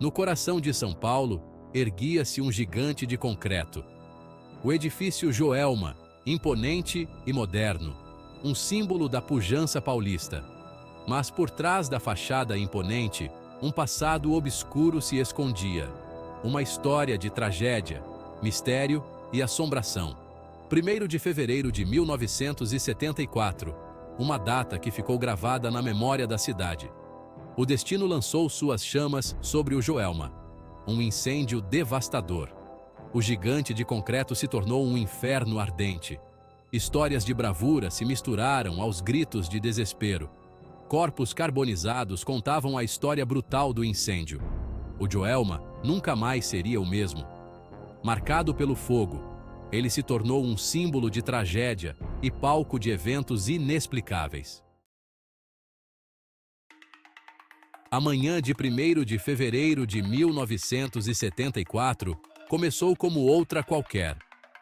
No coração de São Paulo, erguia-se um gigante de concreto. O edifício Joelma, imponente e moderno, um símbolo da pujança paulista. Mas por trás da fachada imponente, um passado obscuro se escondia. Uma história de tragédia, mistério e assombração. 1º de fevereiro de 1974, uma data que ficou gravada na memória da cidade. O destino lançou suas chamas sobre o Joelma. Um incêndio devastador. O gigante de concreto se tornou um inferno ardente. Histórias de bravura se misturaram aos gritos de desespero. Corpos carbonizados contavam a história brutal do incêndio. O Joelma nunca mais seria o mesmo. Marcado pelo fogo, ele se tornou um símbolo de tragédia e palco de eventos inexplicáveis. A manhã de 1º de fevereiro de 1974 começou como outra qualquer.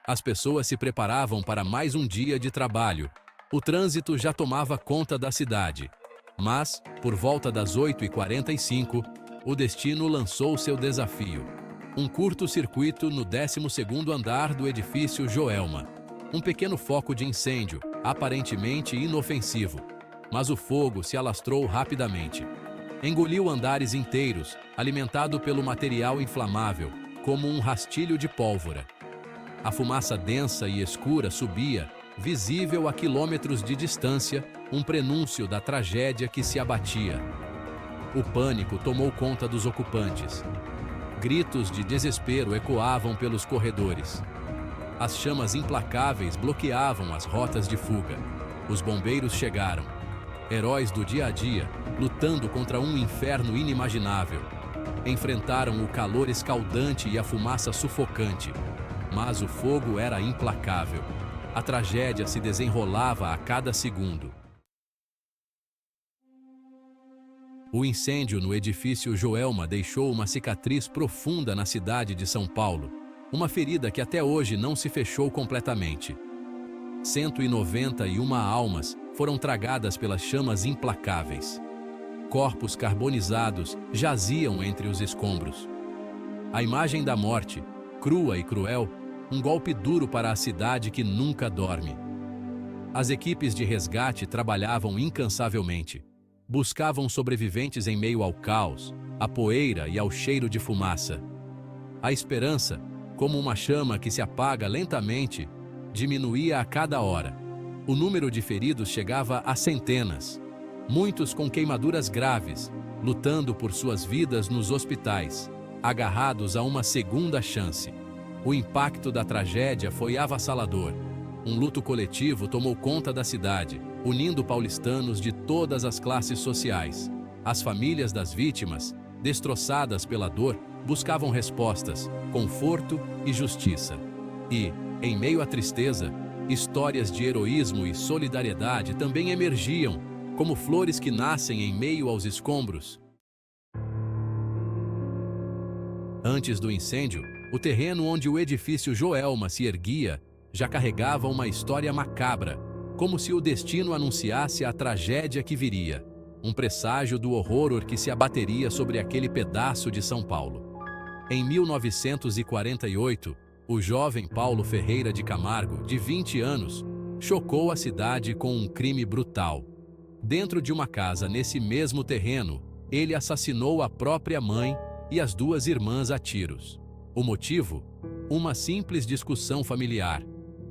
As pessoas se preparavam para mais um dia de trabalho. O trânsito já tomava conta da cidade. Mas, por volta das 8h45, o destino lançou seu desafio. Um curto-circuito no 12º andar do edifício Joelma. Um pequeno foco de incêndio, aparentemente inofensivo. Mas o fogo se alastrou rapidamente. Engoliu andares inteiros, alimentado pelo material inflamável, como um rastilho de pólvora. A fumaça densa e escura subia, visível a quilômetros de distância, um prenúncio da tragédia que se abatia. O pânico tomou conta dos ocupantes. Gritos de desespero ecoavam pelos corredores. As chamas implacáveis bloqueavam as rotas de fuga. Os bombeiros chegaram. Heróis do dia a dia, lutando contra um inferno inimaginável. Enfrentaram o calor escaldante e a fumaça sufocante. Mas o fogo era implacável. A tragédia se desenrolava a cada segundo. O incêndio no edifício Joelma deixou uma cicatriz profunda na cidade de São Paulo, uma ferida que até hoje não se fechou completamente. 191 almas foram tragadas pelas chamas implacáveis. Corpos carbonizados jaziam entre os escombros. A imagem da morte, crua e cruel, um golpe duro para a cidade que nunca dorme. As equipes de resgate trabalhavam incansavelmente. Buscavam sobreviventes em meio ao caos, à poeira e ao cheiro de fumaça. A esperança, como uma chama que se apaga lentamente, diminuía a cada hora. O número de feridos chegava a centenas, muitos com queimaduras graves, lutando por suas vidas nos hospitais, agarrados a uma segunda chance. O impacto da tragédia foi avassalador. Um luto coletivo tomou conta da cidade, unindo paulistanos de todas as classes sociais. As famílias das vítimas, destroçadas pela dor, buscavam respostas, conforto e justiça. E, em meio à tristeza, histórias de heroísmo e solidariedade também emergiam, como flores que nascem em meio aos escombros. Antes do incêndio, o terreno onde o edifício Joelma se erguia já carregava uma história macabra, como se o destino anunciasse a tragédia que viria, um presságio do horror que se abateria sobre aquele pedaço de São Paulo. Em 1948, o jovem Paulo Ferreira de Camargo, de 20 anos, chocou a cidade com um crime brutal. Dentro de uma casa nesse mesmo terreno, ele assassinou a própria mãe e as 2 irmãs a tiros. O motivo? Uma simples discussão familiar.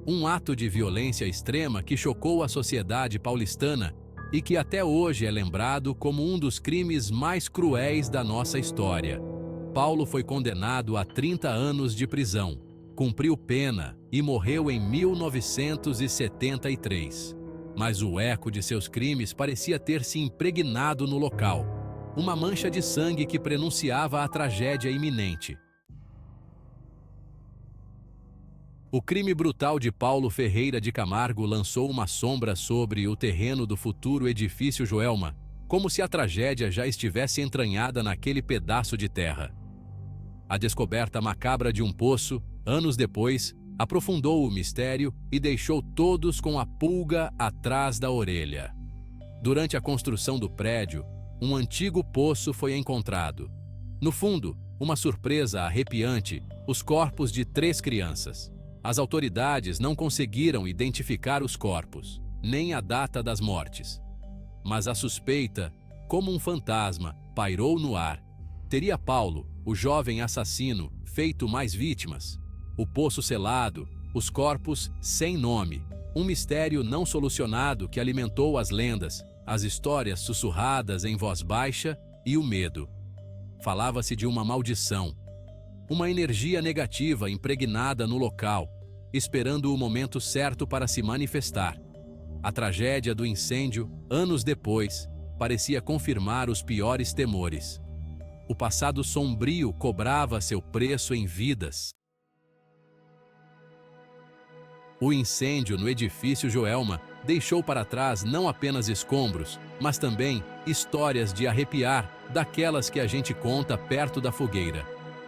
Um ato de violência extrema que chocou a sociedade paulistana e que até hoje é lembrado como um dos crimes mais cruéis da nossa história. Paulo foi condenado a 30 anos de prisão, cumpriu pena e morreu em 1973. Mas o eco de seus crimes parecia ter se impregnado no local, uma mancha de sangue que prenunciava a tragédia iminente. O crime brutal de Paulo Ferreira de Camargo lançou uma sombra sobre o terreno do futuro edifício Joelma, como se a tragédia já estivesse entranhada naquele pedaço de terra. A descoberta macabra de um poço, anos depois, aprofundou o mistério e deixou todos com a pulga atrás da orelha. Durante a construção do prédio, um antigo poço foi encontrado. No fundo, uma surpresa arrepiante, os corpos de 3 crianças. As autoridades não conseguiram identificar os corpos, nem a data das mortes. Mas a suspeita, como um fantasma, pairou no ar. Teria Paulo, o jovem assassino, feito mais vítimas? O poço selado, os corpos sem nome, um mistério não solucionado que alimentou as lendas, as histórias sussurradas em voz baixa e o medo. Falava-se de uma maldição, uma energia negativa impregnada no local, esperando o momento certo para se manifestar. A tragédia do incêndio, anos depois, parecia confirmar os piores temores. O passado sombrio cobrava seu preço em vidas. O incêndio no edifício Joelma deixou para trás não apenas escombros, mas também histórias de arrepiar, daquelas que a gente conta perto da fogueira.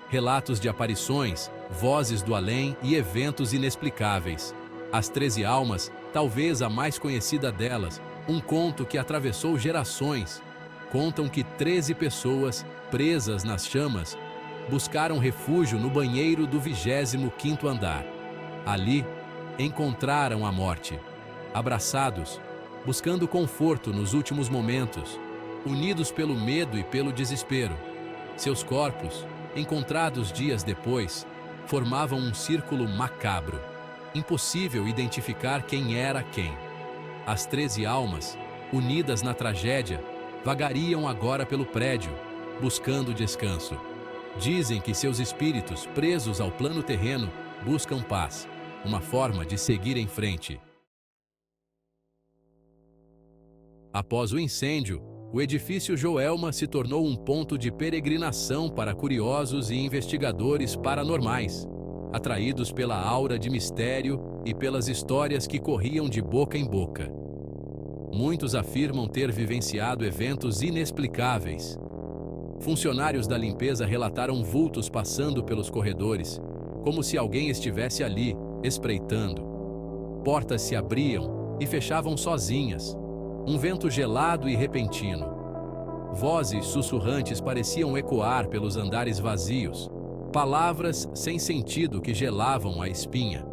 Relatos de aparições, vozes do além e eventos inexplicáveis. As 13 Almas, talvez a mais conhecida delas, um conto que atravessou gerações. Contam que 13 pessoas, presas nas chamas, buscaram refúgio no banheiro do 25º andar. Ali, encontraram a morte. Abraçados, buscando conforto nos últimos momentos, unidos pelo medo e pelo desespero. Seus corpos, encontrados dias depois, formavam um círculo macabro. Impossível identificar quem era quem. As 13 almas, unidas na tragédia, vagariam agora pelo prédio, buscando descanso. Dizem que seus espíritos, presos ao plano terreno, buscam paz, uma forma de seguir em frente. Após o incêndio, o edifício Joelma se tornou um ponto de peregrinação para curiosos e investigadores paranormais, atraídos pela aura de mistério e pelas histórias que corriam de boca em boca. Muitos afirmam ter vivenciado eventos inexplicáveis. Funcionários da limpeza relataram vultos passando pelos corredores, como se alguém estivesse ali, espreitando. Portas se abriam e fechavam sozinhas. Um vento gelado e repentino. Vozes sussurrantes pareciam ecoar pelos andares vazios. Palavras sem sentido que gelavam a espinha.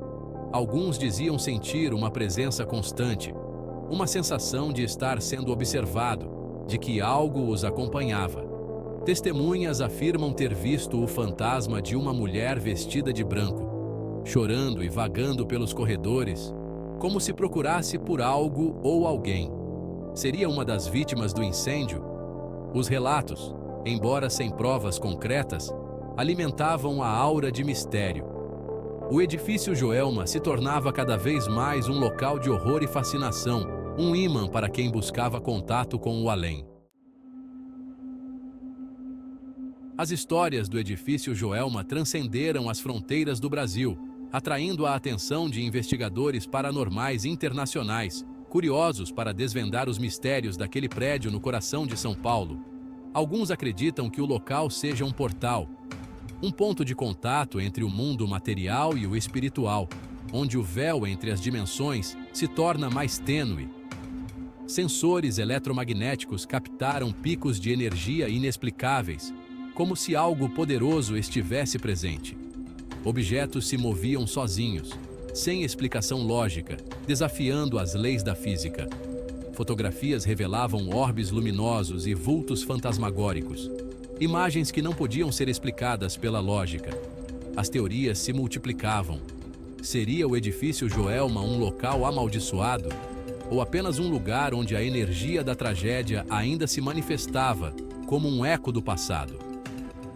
Alguns diziam sentir uma presença constante, uma sensação de estar sendo observado, de que algo os acompanhava. Testemunhas afirmam ter visto o fantasma de uma mulher vestida de branco, chorando e vagando pelos corredores, como se procurasse por algo ou alguém. Seria uma das vítimas do incêndio? Os relatos, embora sem provas concretas, alimentavam a aura de mistério. O edifício Joelma se tornava cada vez mais um local de horror e fascinação, um ímã para quem buscava contato com o além. As histórias do edifício Joelma transcenderam as fronteiras do Brasil, atraindo a atenção de investigadores paranormais internacionais, curiosos para desvendar os mistérios daquele prédio no coração de São Paulo. Alguns acreditam que o local seja um portal, um ponto de contato entre o mundo material e o espiritual, onde o véu entre as dimensões se torna mais tênue. Sensores eletromagnéticos captaram picos de energia inexplicáveis, como se algo poderoso estivesse presente. Objetos se moviam sozinhos, sem explicação lógica, desafiando as leis da física. Fotografias revelavam orbes luminosos e vultos fantasmagóricos, imagens que não podiam ser explicadas pela lógica. As teorias se multiplicavam. Seria o edifício Joelma um local amaldiçoado? Ou apenas um lugar onde a energia da tragédia ainda se manifestava como um eco do passado?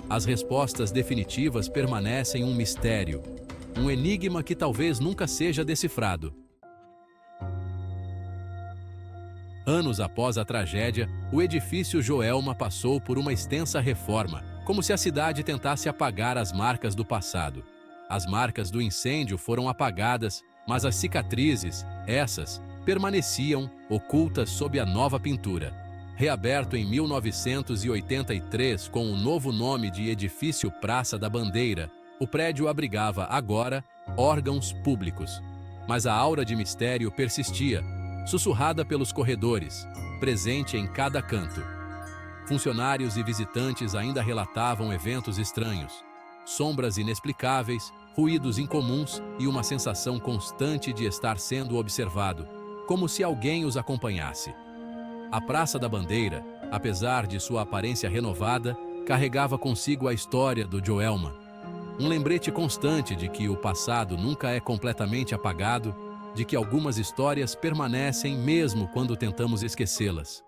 As respostas definitivas permanecem um mistério, um enigma que talvez nunca seja decifrado. Anos após a tragédia, o edifício Joelma passou por uma extensa reforma, como se a cidade tentasse apagar as marcas do passado. As marcas do incêndio foram apagadas, mas as cicatrizes, essas, permaneciam ocultas sob a nova pintura. Reaberto em 1983 com o novo nome de Edifício Praça da Bandeira, o prédio abrigava agora órgãos públicos. Mas a aura de mistério persistia, sussurrada pelos corredores, presente em cada canto. Funcionários e visitantes ainda relatavam eventos estranhos, sombras inexplicáveis, ruídos incomuns e uma sensação constante de estar sendo observado, como se alguém os acompanhasse. A Praça da Bandeira, apesar de sua aparência renovada, carregava consigo a história do Joelma. Um lembrete constante de que o passado nunca é completamente apagado, de que algumas histórias permanecem mesmo quando tentamos esquecê-las.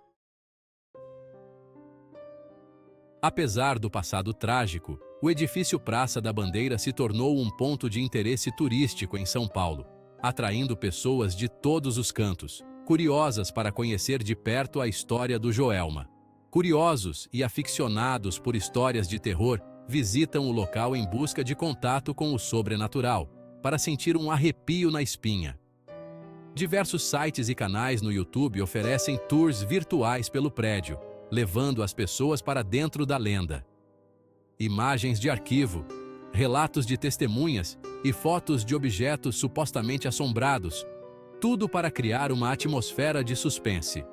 Apesar do passado trágico, o edifício Praça da Bandeira se tornou um ponto de interesse turístico em São Paulo, atraindo pessoas de todos os cantos, curiosas para conhecer de perto a história do Joelma. Curiosos e aficionados por histórias de terror visitam o local em busca de contato com o sobrenatural, para sentir um arrepio na espinha. Diversos sites e canais no YouTube oferecem tours virtuais pelo prédio, levando as pessoas para dentro da lenda. Imagens de arquivo, relatos de testemunhas e fotos de objetos supostamente assombrados, tudo para criar uma atmosfera de suspense.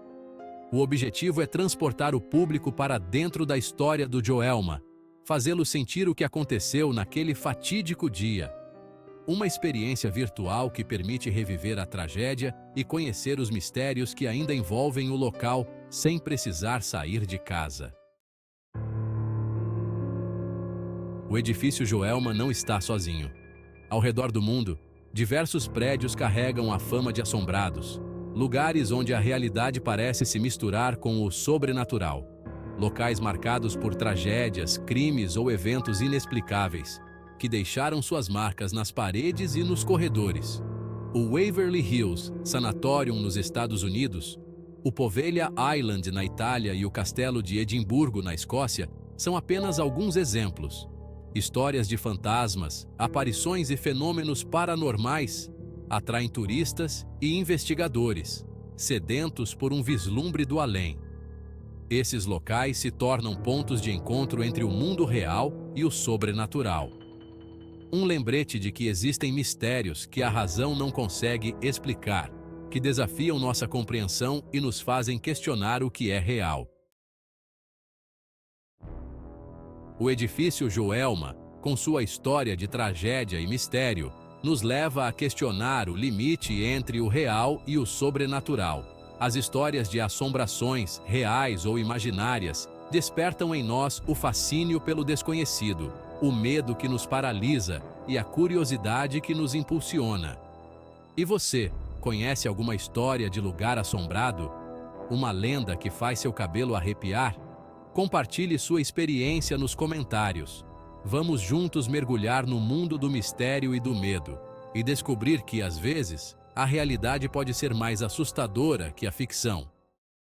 O objetivo é transportar o público para dentro da história do Joelma, fazê-lo sentir o que aconteceu naquele fatídico dia. Uma experiência virtual que permite reviver a tragédia e conhecer os mistérios que ainda envolvem o local sem precisar sair de casa. O edifício Joelma não está sozinho. Ao redor do mundo, diversos prédios carregam a fama de assombrados, lugares onde a realidade parece se misturar com o sobrenatural, locais marcados por tragédias, crimes ou eventos inexplicáveis, que deixaram suas marcas nas paredes e nos corredores. O Waverly Hills Sanatorium nos Estados Unidos, o Poveglia Island na Itália e o Castelo de Edimburgo na Escócia são apenas alguns exemplos. Histórias de fantasmas, aparições e fenômenos paranormais atraem turistas e investigadores, sedentos por um vislumbre do além. Esses locais se tornam pontos de encontro entre o mundo real e o sobrenatural. Um lembrete de que existem mistérios que a razão não consegue explicar, que desafiam nossa compreensão e nos fazem questionar o que é real. O edifício Joelma, com sua história de tragédia e mistério, nos leva a questionar o limite entre o real e o sobrenatural. As histórias de assombrações, reais ou imaginárias, despertam em nós o fascínio pelo desconhecido, o medo que nos paralisa e a curiosidade que nos impulsiona. E você, conhece alguma história de lugar assombrado? Uma lenda que faz seu cabelo arrepiar? Compartilhe sua experiência nos comentários. Vamos juntos mergulhar no mundo do mistério e do medo, e descobrir que, às vezes, a realidade pode ser mais assustadora que a ficção.